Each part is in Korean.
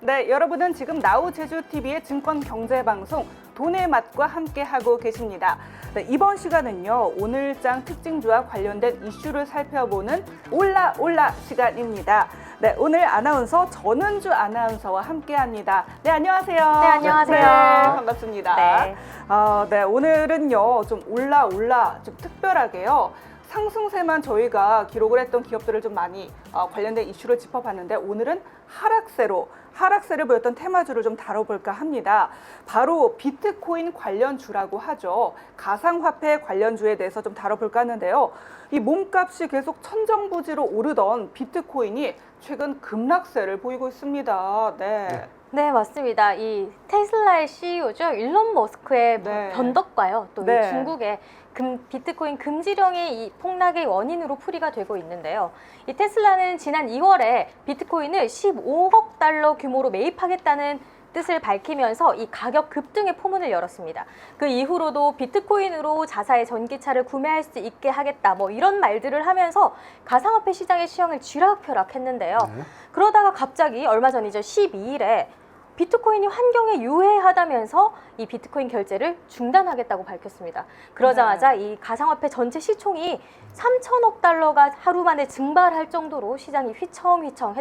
네, 여러분은 지금 나우제주TV의 증권경제방송 돈의 맛과 함께하고 계십니다. 네, 이번 시간은요, 오늘장 특징주와 관련된 이슈를 살펴보는 올라 시간입니다. 네, 오늘 아나운서 전은주 아나운서와 함께합니다. 네, 안녕하세요. 네, 안녕하세요. 네, 반갑습니다. 네. 네, 오늘은요, 좀 좀 특별하게요. 상승세만 저희가 기록을 했던 기업들을 좀 많이 관련된 이슈를 짚어봤는데 오늘은 하락세를 보였던 테마주를 좀 다뤄볼까 합니다. 바로 비트코인 관련주라고 하죠. 가상화폐 관련주에 대해서 좀 다뤄볼까 하는데요. 이 몸값이 계속 천정부지로 오르던 비트코인이 최근 급락세를 보이고 있습니다. 네. 네, 맞습니다. 이 테슬라의 CEO죠. 일론 머스크의 네. 변덕과요. 또 네. 이 중국의 비트코인 금지령이 이 폭락의 원인으로 풀이가 되고 있는데요. 이 테슬라는 지난 2월에 비트코인을 15억 달러 규모로 매입하겠다는 뜻을 밝히면서 이 가격 급등의 포문을 열었습니다. 그 이후로도 비트코인으로 자사의 전기차를 구매할 수 있게 하겠다, 뭐 이런 말들을 하면서 가상화폐 시장의 시황을 쥐락펴락했는데요. 그러다가 갑자기 얼마 전이죠, 12일에 비트코인이 환경에 유해하다면서 이 비트코인 결제를 중단하겠다고 밝혔습니다. 그러자마자 이 가상화폐 전체 시총이 3천억 달러가 하루 만에 증발할 정도로 시장이 휘청휘청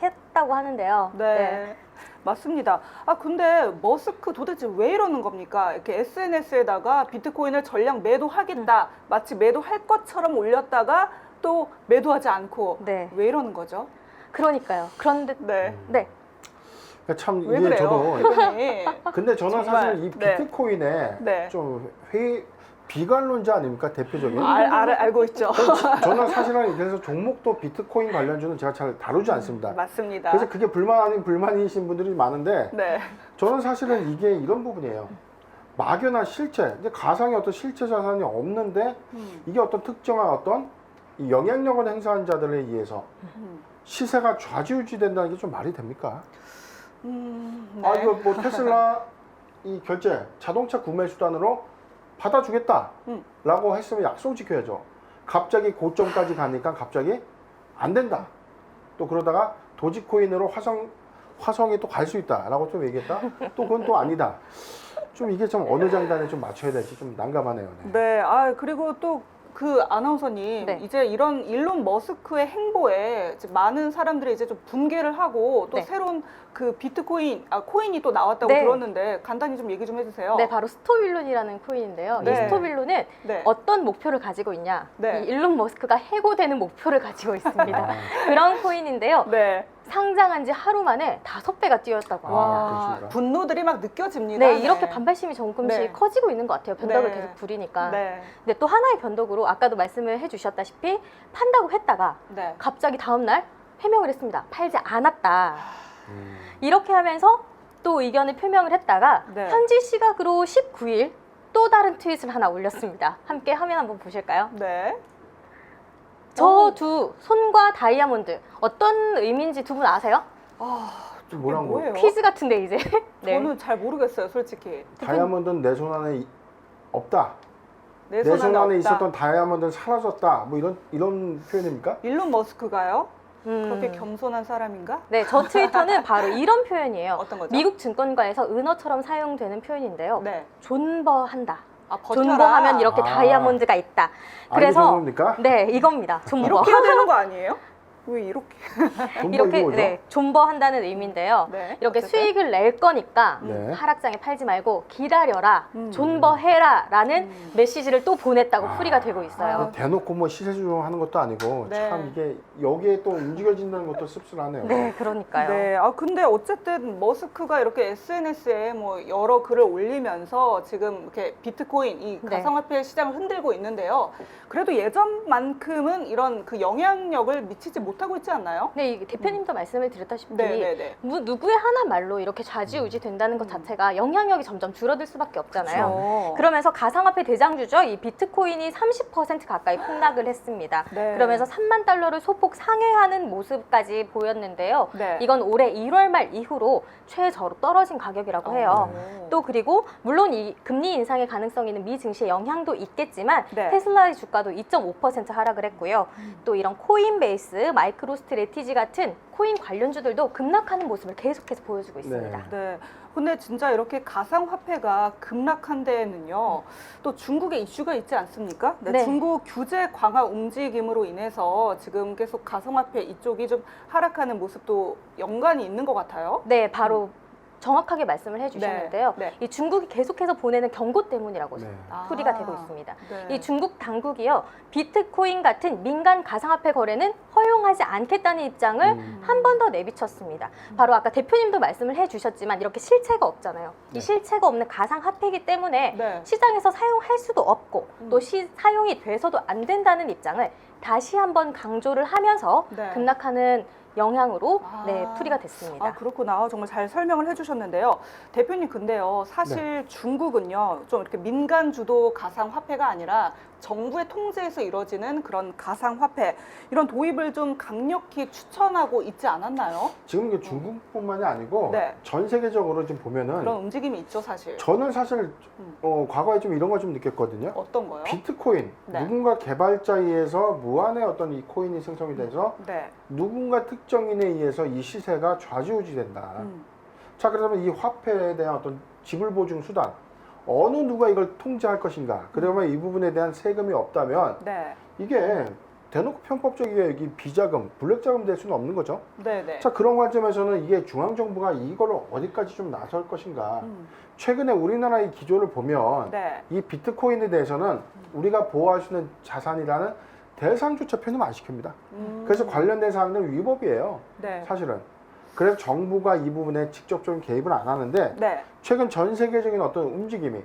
했다고 하는데요. 네. 맞습니다. 근데 머스크 도대체 왜 이러는 겁니까? 이렇게 SNS에다가 비트코인을 전량 매도하겠다, 마치 매도할 것처럼 올렸다가 또 매도하지 않고 네. 왜 이러는 거죠? 그러니까요. 그런데 네. 참 왜 이게 그래요? 저도 대표님? 근데 저는 정말, 사실 이 네. 비트코인에 네. 좀 비관론자 아닙니까, 대표적인? 알고 있죠. 저는 사실은 그래서 종목도 비트코인 관련주는 제가 잘 다루지 않습니다. 맞습니다. 그래서 그게 불만이신 분들이 많은데 네. 저는 사실은 이게 이런 부분이에요. 막연한 실체, 이제 가상의 어떤 실체 자산이 없는데 이게 어떤 특정한 어떤 이 영향력을 행사한 자들에 의해서 시세가 좌지우지된다는 게 좀 말이 됩니까? 네. 이거 뭐 테슬라 이 결제 자동차 구매 수단으로 받아주겠다라고 했으면 약속 지켜야죠. 갑자기 고점까지 가니까 갑자기 안 된다. 또 그러다가 도지코인으로 화성에 또 갈 수 있다라고 좀 얘기했다. 또 그건 또 아니다. 좀 이게 좀 어느 장단에 좀 맞춰야 될지 좀 난감하네요. 네. 그리고 또 그 아나운서님, 네. 이제 이런 일론 머스크의 행보에 이제 많은 사람들이 이제 좀 분개를 하고 또 네. 새로운 그 비트코인, 코인이 또 나왔다고 네. 들었는데 간단히 좀 얘기 좀 해주세요. 네, 바로 스토빌론이라는 코인인데요. 네. 이 스토빌론은 네. 어떤 목표를 가지고 있냐? 네. 이 일론 머스크가 해고되는 목표를 가지고 있습니다. 그런 코인인데요. 네. 상장한 지 하루 만에 5배가 뛰었다고 합니다. 와, 그렇습니까? 분노들이 막 느껴집니다. 네, 이렇게 반발심이 조금씩 네. 커지고 있는 것 같아요. 변덕을 네. 계속 부리니까. 네. 근데 또 하나의 변덕으로 아까도 말씀을 해주셨다시피 판다고 했다가 네. 갑자기 다음날 해명을 했습니다. 팔지 않았다. 이렇게 하면서 또 의견을 표명을 했다가 네. 현지 시각으로 19일 또 다른 트윗을 하나 올렸습니다. 함께 화면 한번 보실까요? 네. 저 두 손과 다이아몬드 어떤 의미인지 두 분 아세요? 좀 뭐란 거? 뭐예요? 퀴즈 같은데 이제. 네. 저는 잘 모르겠어요, 솔직히. 다이아몬드는 내 손 안에 없다. 내 내 손 안에 없다. 있었던 다이아몬드는 사라졌다. 뭐 이런 표현입니까? 일론 머스크가요? 음. 그렇게 겸손한 사람인가? 네, 저 트위터는 바로 이런 표현이에요. 어떤 거죠? 미국 증권가에서 은어처럼 사용되는 표현인데요. 네. 존버한다. 버텨라. 존버하면 이렇게 아. 다이아몬드가 있다. 이게 그래서 정도입니까? 네, 이겁니다. 존버. 이렇게 해야 되는 거 아니에요? 왜 이렇게? 이렇게 뭐죠? 네, 존버한다는 의미인데요. 네, 이렇게 어쨌든. 수익을 낼 거니까 네. 하락장에 팔지 말고 기다려라, 음. 존버해라라는 메시지를 또 보냈다고 풀이가 되고 있어요. 대놓고 뭐 시세 조정하는 것도 아니고 네. 참 이게 여기에 또 움직여진다는 것도 씁쓸하네요. 네, 그러니까요. 네, 근데 어쨌든 머스크가 이렇게 SNS에 뭐 여러 글을 올리면서 지금 이렇게 비트코인 이 네. 가상화폐 시장을 흔들고 있는데요. 그래도 예전만큼은 이런 그 영향력을 미치지 못하고 있지 않나요? 네, 이 대표님도 말씀을 드렸다시피 네. 누구의 하나 말로 이렇게 좌지우지 된다는 것 자체가 영향력이 점점 줄어들 수밖에 없잖아요. 그렇죠. 그러면서 가상화폐 대장주죠. 이 비트코인이 30% 가까이 폭락을 했습니다. 네. 그러면서 3만 달러를 소폭 상회하는 모습까지 보였는데요. 네. 이건 올해 1월 말 이후로 최저로 떨어진 가격이라고 해요. 또 그리고 물론 이 금리 인상의 가능성이 있는 미 증시의 영향도 있겠지만 네. 테슬라의 주가도 2.5% 하락을 했고요. 또 이런 코인베이스, 마이크로 스트래티지 같은 코인 관련주들도 급락하는 모습을 계속해서 보여주고 있습니다. 네. 근데 진짜 이렇게 가상화폐가 급락한 데에는요, 또 중국의 이슈가 있지 않습니까? 네, 네. 중국 규제 강화 움직임으로 인해서 지금 계속 가상화폐 이쪽이 좀 하락하는 모습도 연관이 있는 것 같아요. 네, 바로 정확하게 말씀을 해주셨는데요. 네. 이 중국이 계속해서 보내는 경고 때문이라고 네. 풀이가 되고 있습니다. 네. 이 중국 당국이요, 비트코인 같은 민간 가상화폐 거래는 허용하지 않겠다는 입장을 한 번 더 내비쳤습니다. 바로 아까 대표님도 말씀을 해주셨지만 이렇게 실체가 없잖아요. 네. 이 실체가 없는 가상화폐이기 때문에 네. 시장에서 사용할 수도 없고 또 사용이 돼서도 안 된다는 입장을 다시 한번 강조를 하면서 네. 급락하는 영향으로 아. 네, 풀이가 됐습니다. 아, 그렇구나. 정말 잘 설명을 해주셨는데요. 대표님, 근데요, 사실 중국은요, 좀 이렇게 민간 주도 가상화폐가 아니라 정부의 통제에서 이루어지는 그런 가상화폐, 이런 도입을 좀 강력히 추천하고 있지 않았나요? 지금 이게 중국뿐만이 아니고 네. 전 세계적으로 좀 보면은 그런 움직임이 있죠, 사실. 저는 사실 과거에 좀 이런 걸 좀 느꼈거든요. 어떤 거요? 비트코인, 네. 누군가 개발자에 의해서 무한의 어떤 이 코인이 생성이 돼서 네. 누군가 특정인에 의해서 이 시세가 좌지우지된다. 자, 그러면 이 화폐에 대한 어떤 지불 보증 수단, 어느 누가 이걸 통제할 것인가? 그러면 이 부분에 대한 세금이 없다면 네. 이게 대놓고 편법적이게 이 비자금, 블랙자금 될 수는 없는 거죠. 네. 네. 자, 그런 관점에서는 이게 중앙정부가 이걸 어디까지 좀 나설 것인가. 최근에 우리나라의 기조를 보면 네. 이 비트코인에 대해서는 우리가 보호할 수 있는 자산이라는 대상조차 편입 안 시킵니다. 그래서 관련된 사항들은 위법이에요. 네. 사실은. 그래서 정부가 이 부분에 직접적인 개입을 안 하는데 네. 최근 전 세계적인 어떤 움직임이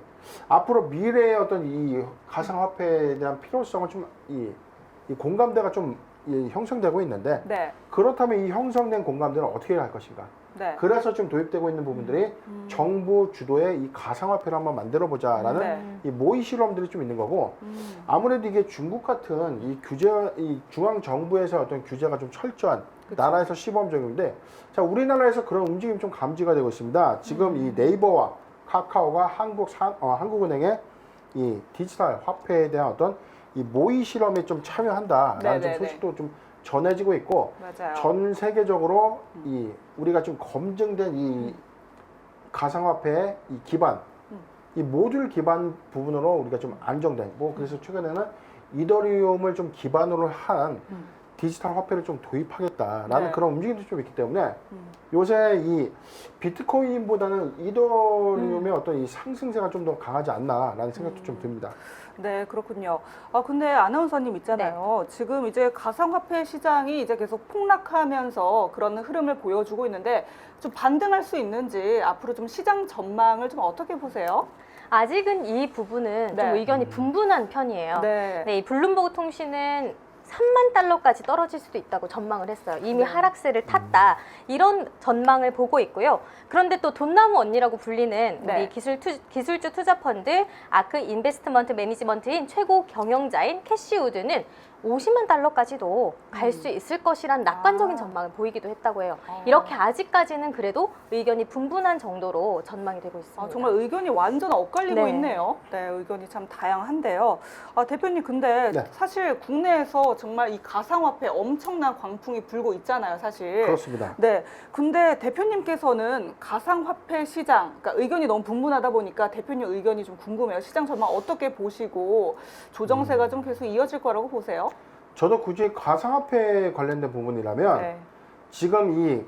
앞으로 미래의 어떤 이 가상화폐에 대한 필요성을 좀 이 공감대가 좀 형성되고 있는데 네. 그렇다면 이 형성된 공감대를 어떻게 할 것인가? 네. 그래서 좀 도입되고 있는 부분들이 정부 주도의 이 가상화폐를 한번 만들어보자라는 네. 이 모의 실험들이 좀 있는 거고 아무래도 이게 중국 같은 이 규제, 이 중앙 정부에서 어떤 규제가 좀 철저한 나라에서 시범적인데 자 우리나라에서 그런 움직임이 좀 감지가 되고 있습니다. 지금 이 네이버와 카카오가 한국은행의 이 디지털 화폐에 대한 어떤 이 모의 실험에 좀 참여한다라는 좀 네네네. 소식도 좀 전해지고 있고 맞아요. 전 세계적으로 이 우리가 좀 검증된 이 가상화폐의 이 기반, 이 모듈 기반 부분으로 우리가 좀 안정된 뭐 그래서 최근에는 이더리움을 좀 기반으로 한 디지털 화폐를 좀 도입하겠다라는 네. 그런 움직임도 좀 있기 때문에 요새 이 비트코인보다는 이더리움의 어떤 이 상승세가 좀 더 강하지 않나라는 생각도 좀 듭니다. 네, 그렇군요. 아, 근데 아나운서님 있잖아요. 지금 이제 가상화폐 시장이 이제 계속 폭락하면서 그런 흐름을 보여주고 있는데 좀 반등할 수 있는지 앞으로 좀 시장 전망을 좀 어떻게 보세요? 아직은 이 부분은 네. 좀 의견이 분분한 편이에요. 네. 네, 이 블룸버그 통신은 3만 달러까지 떨어질 수도 있다고 전망을 했어요. 이미 네. 하락세를 탔다. 이런 전망을 보고 있고요. 그런데 또 돈나무 언니라고 불리는 네. 우리 기술주 투자 펀드 아크 인베스트먼트 매니지먼트인 최고 경영자인 캐시 우드는 50만 달러까지도 갈 수 있을 것이란 낙관적인 전망을 보이기도 했다고 해요. 이렇게 아직까지는 그래도 의견이 분분한 정도로 전망이 되고 있습니다. 아, 정말 의견이 완전 엇갈리고 네. 있네요. 네, 의견이 참 다양한데요. 아, 대표님, 근데 네. 사실 국내에서 정말 이 가상화폐 엄청난 광풍이 불고 있잖아요, 사실. 그렇습니다. 네, 근데 대표님께서는 가상화폐 시장, 그러니까 의견이 너무 분분하다 보니까 대표님 의견이 좀 궁금해요. 시장 전망 어떻게 보시고 조정세가 좀 계속 이어질 거라고 보세요? 저도 굳이 가상화폐 관련된 부분이라면 네. 지금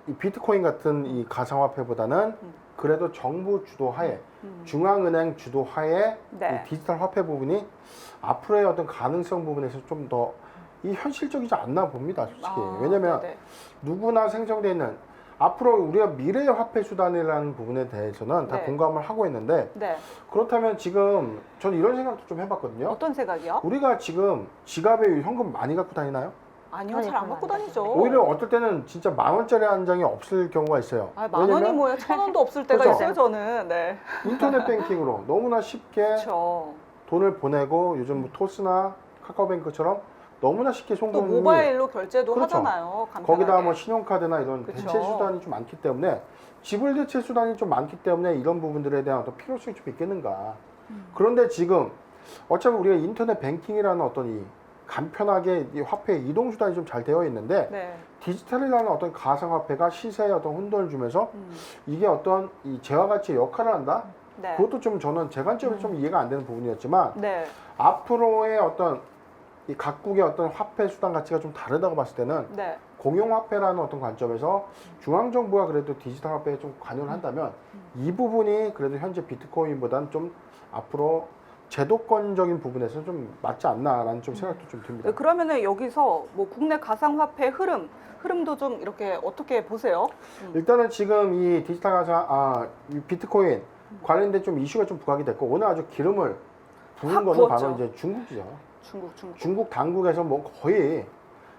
이 비트코인 같은 이 가상화폐보다는 그래도 정부 주도하에 중앙은행 주도하에 네. 이 디지털 화폐 부분이 앞으로의 어떤 가능성 부분에서 좀 더 이 현실적이지 않나 봅니다, 솔직히. 왜냐면 네네. 누구나 생성되어 있는 앞으로 우리가 미래의 화폐 수단이라는 부분에 대해서는 다 네. 공감을 하고 있는데 네. 그렇다면 지금 저는 이런 생각도 좀 해봤거든요. 어떤 생각이요? 우리가 지금 지갑에 현금 많이 갖고 다니나요? 아니요, 잘 안 아니, 갖고 그건 다니죠. 오히려 어떨 때는 진짜 10,000원짜리 한 장이 없을 경우가 있어요. 아, 만 원이 뭐예요? 1,000원도 없을 때가 그렇죠. 있어요, 저는. 네. 인터넷 뱅킹으로 너무나 쉽게 그렇죠. 돈을 보내고 요즘 뭐 토스나 카카오뱅크처럼 너무나 쉽게 또 송금이 모바일로 결제도 그렇죠. 하잖아요. 간편하게. 거기다 뭐 신용카드나 이런 그쵸. 대체 수단이 좀 많기 때문에 지불 대체 수단이 좀 많기 때문에 이런 부분들에 대한 어떤 필요성이 좀 있겠는가. 그런데 지금 어차피 우리가 인터넷 뱅킹이라는 어떤 이 간편하게 이 화폐의 이동 수단이 좀 잘 되어 있는데 네. 디지털이라는 어떤 가상화폐가 시세에 어떤 혼돈을 주면서 이게 어떤 이 재화가치의 역할을 한다? 네. 그것도 좀 저는 제 관점에서 좀 이해가 안 되는 부분이었지만 네. 앞으로의 어떤 이 각국의 어떤 화폐 수단 가치가 좀 다르다고 봤을 때는 네. 공용화폐라는 어떤 관점에서 중앙정부가 그래도 디지털 화폐에 좀 관여를 한다면 이 부분이 그래도 현재 비트코인보다는 좀 앞으로 제도권적인 부분에서 좀 맞지 않나라는 좀 생각도 좀 듭니다. 네, 그러면은 여기서 뭐 국내 가상화폐 흐름도 좀 이렇게 어떻게 보세요? 일단은 지금 이 디지털 가상, 이 비트코인 관련된 좀 이슈가 좀 부각이 됐고 오늘 아주 기름을 부은 확 거는 부었죠. 바로 이제 중국이죠. 중국. 중국 당국에서 뭐 거의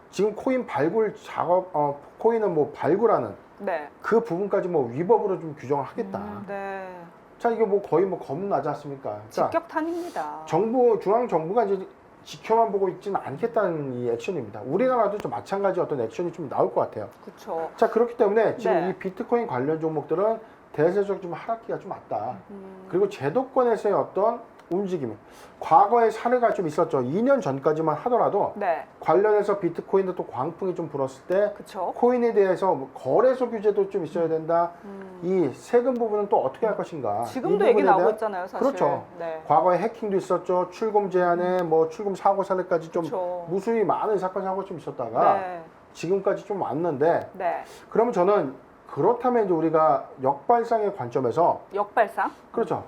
지금 코인 발굴 작업, 코인을 뭐 발굴하는 네. 그 부분까지 뭐 위법으로 좀 규정을 하겠다. 네. 자, 이게 뭐 거의 뭐 겁나지 않습니까? 자, 직격탄입니다. 중앙 정부가 이제 지켜만 보고 있지는 않겠다는 이 액션입니다. 우리나라도 좀 마찬가지 어떤 액션이 좀 나올 것 같아요. 그렇죠. 자, 그렇기 때문에 지금 네. 이 비트코인 관련 종목들은 대세적 좀 하락기가 좀 왔다. 그리고 제도권에서의 어떤 움직임, 과거의 사례가 좀 있었죠. 2년 전까지만 하더라도 네. 관련해서 비트코인도 또 광풍이 좀 불었을 때 그렇죠. 코인에 대해서 뭐 거래소 규제도 좀 있어야 된다. 이 세금 부분은 또 어떻게 할 것인가. 지금도 이 얘기 부분에 나오고 대한 있잖아요, 사실. 그렇죠. 네. 과거에 해킹도 있었죠. 출금 제한에 뭐 출금 사고 사례까지 좀 그렇죠. 무수히 많은 사건 사고가 좀 있었다가 네. 지금까지 좀 왔는데 네. 그러면 저는 그렇다면 이제 우리가 역발상의 관점에서 역발상. 그렇죠.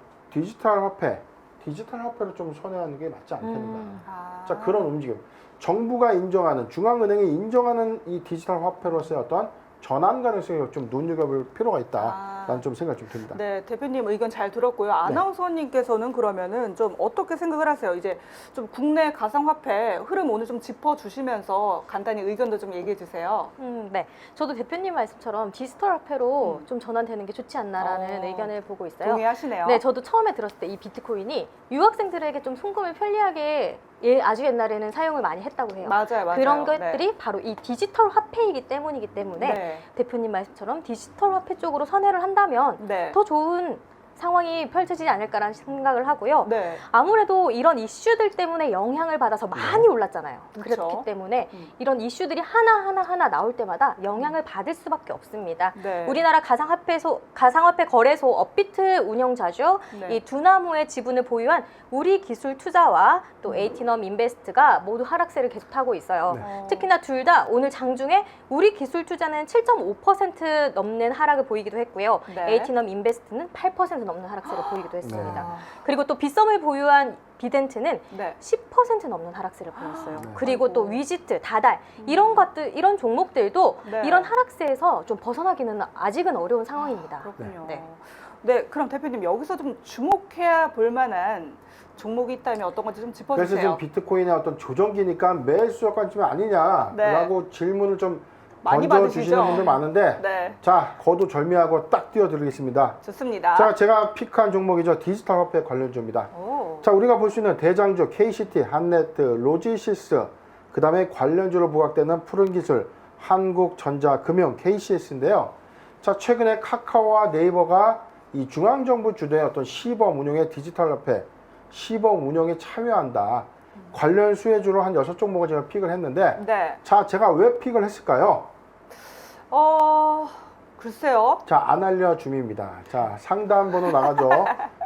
디지털 화폐를 좀 선회하는 게 맞지 않겠는가. 아. 자, 그런 움직임. 정부가 인정하는, 중앙은행이 인정하는 이 디지털 화폐로서의 어떤 전환 가능성이 좀 눈여겨볼 필요가 있다라는 좀 생각이 좀 듭니다. 네, 대표님 의견 잘 들었고요. 아나운서님께서는 그러면은 좀 어떻게 생각을 하세요? 이제 좀 국내 가상화폐 흐름 오늘 좀 짚어주시면서 간단히 의견도 좀 얘기해 주세요. 네. 저도 대표님 말씀처럼 디지털 화폐로 좀 전환되는 게 좋지 않나라는 어, 의견을 보고 있어요. 동의하시네요. 네, 저도 처음에 들었을 때 이 비트코인이 유학생들에게 좀 송금을 편리하게 아주 옛날에는 사용을 많이 했다고 해요. 맞아요. 그런 네. 것들이 바로 이 디지털 화폐이기 때문에 네. 대표님 말씀처럼 디지털 화폐 쪽으로 선회를 한다면 네. 더 좋은 상황이 펼쳐지지 않을까라는 생각을 하고요. 네. 아무래도 이런 이슈들 때문에 영향을 받아서 많이 올랐잖아요. 그렇죠. 그렇기 때문에 이런 이슈들이 하나 나올 때마다 영향을 받을 수밖에 없습니다. 네. 우리나라 가상화폐 거래소 업비트 운영자죠. 네. 이 두나무의 지분을 보유한 우리 기술 투자와 또 에이티넘 인베스트가 모두 하락세를 계속하고 있어요. 네. 특히나 둘 다 오늘 장중에 우리 기술 투자는 7.5% 넘는 하락을 보이기도 했고요. 네. 에이티넘 인베스트는 8% 넘는 하락세를 보이기도 했습니다. 아, 그리고 또 빗썸을 보유한 비덴트는 네. 10% 넘는 하락세를 보였어요. 네. 그리고 또 아이고. 위지트, 다달 이런 종목들도 네. 이런 하락세에서 좀 벗어나기는 아직은 어려운 상황입니다. 그렇군요. 네. 네, 그럼 대표님 여기서 좀 주목해야 볼 만한 종목이 있다면 어떤 건지 좀 그래서 짚어주세요. 지금 비트코인의 어떤 조정기니까 매수 관점이 아니냐라고 질문을 좀 많이 던져주시는 받으시죠? 분들 많은데 네, 자, 거두절미하고 딱 띄워드리겠습니다. 좋습니다. 자, 제가 픽한 종목이죠. 디지털 화폐 관련주입니다. 오. 자, 우리가 볼 수 있는 대장주 KCT, 한네트, 로지시스, 그 다음에 관련주로 부각되는 푸른기술, 한국전자금융, KCS인데요. 자, 최근에 카카오와 네이버가 이 중앙정부 주도의 어떤 시범 운용의 디지털 화폐, 시범 운용에 참여한다. 관련 수혜주로 한 6종목을 제가 픽을 했는데 네. 자, 제가 왜 픽을 했을까요? 글쎄요. 자, 안 알려줌입니다. 자, 상단 번호 나가죠.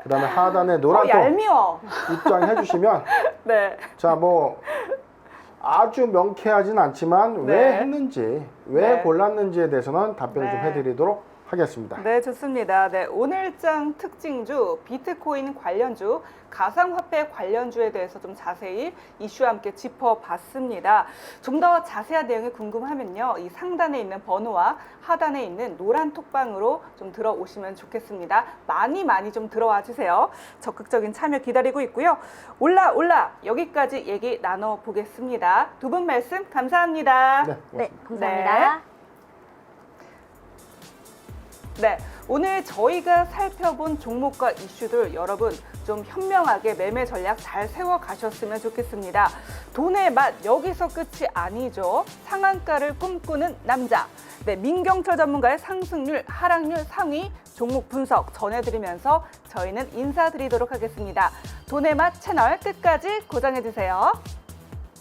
그 다음에 하단에 노란 통 얄미워. 입장해 주시면 네. 자, 뭐 아주 명쾌하진 않지만 왜 네. 했는지, 왜 네. 골랐는지에 대해서는 답변을 좀 네. 해드리도록 하겠습니다. 네, 좋습니다. 네, 오늘장 특징주, 비트코인 관련주, 가상화폐 관련주에 대해서 좀 자세히 이슈와 함께 짚어봤습니다. 좀 더 자세한 내용이 궁금하면요, 이 상단에 있는 번호와 하단에 있는 노란 톡방으로 좀 들어오시면 좋겠습니다. 많이 좀 들어와 주세요. 적극적인 참여 기다리고 있고요. 올라 여기까지 얘기 나눠보겠습니다. 두 분 말씀 감사합니다. 네, 네, 고맙습니다. 감사합니다. 네, 오늘 저희가 살펴본 종목과 이슈들 여러분 좀 현명하게 매매 전략 잘 세워 가셨으면 좋겠습니다. 돈의 맛 여기서 끝이 아니죠. 상한가를 꿈꾸는 남자. 네, 민경철 전문가의 상승률, 하락률 상위 종목 분석 전해드리면서 저희는 인사드리도록 하겠습니다. 돈의 맛 채널 끝까지 고정해 주세요.